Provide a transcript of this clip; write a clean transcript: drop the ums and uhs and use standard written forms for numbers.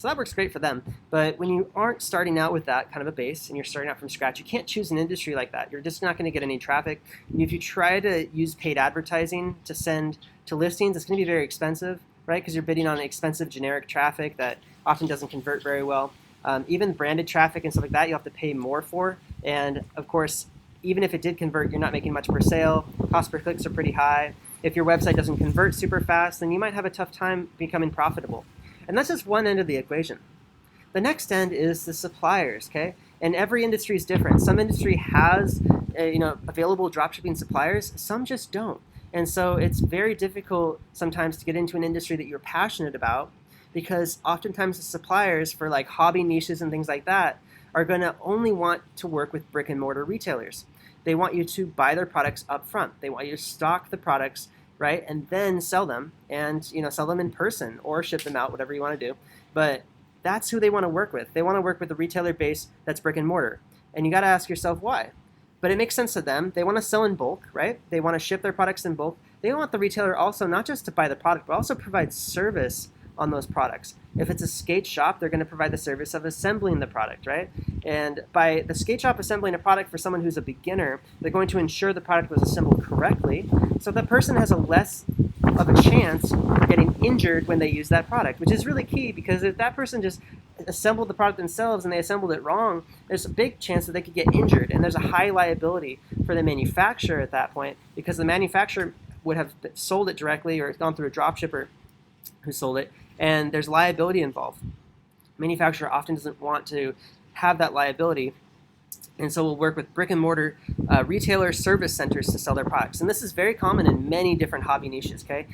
So that works great for them. But when you aren't starting out with that kind of a base and you're starting out from scratch, you can't choose an industry like that. You're just not going to get any traffic. And if you try to use paid advertising to send to listings, it's going to be very expensive, right? Because you're bidding on expensive generic traffic that often doesn't convert very well. Even branded traffic and stuff like that, you have to pay more for. And of course, even if it did convert, you're not making much per sale. Cost per clicks are pretty high. If your website doesn't convert super fast, then you might have a tough time becoming profitable. And that's just one end of the equation. The next end is the suppliers, okay? And every industry is different. Some industry has available dropshipping suppliers, some just don't. And so it's very difficult sometimes to get into an industry that you're passionate about, because oftentimes the suppliers for like hobby niches and things like that are going to only want to work with brick and mortar retailers. They want you to buy their products up front. They want you to stock the products, right, and then sell them, and sell them in person or ship them out, whatever you want to do. But that's who they want to work with. They want to work with a retailer base that's brick and mortar. And you got to ask yourself why. But it makes sense to them. They want to sell in bulk, right? They want to ship their products in bulk. They want the retailer also not just to buy the product, but also provide service on those products. If it's a skate shop, they're going to provide the service of assembling the product, right? And by the skate shop assembling a product for someone who's a beginner, they're going to ensure the product was assembled correctly, so that person has a less of a chance of getting injured when they use that product, which is really key, because if that person just assembled the product themselves and they assembled it wrong, there's a big chance that they could get injured, and there's a high liability for the manufacturer at that point, because the manufacturer would have sold it directly or gone through a dropshipper who sold it, and there's liability involved. Manufacturer often doesn't want to have that liability, and so we'll work with brick and mortar retailer service centers to sell their products. And this is very common in many different hobby niches, okay?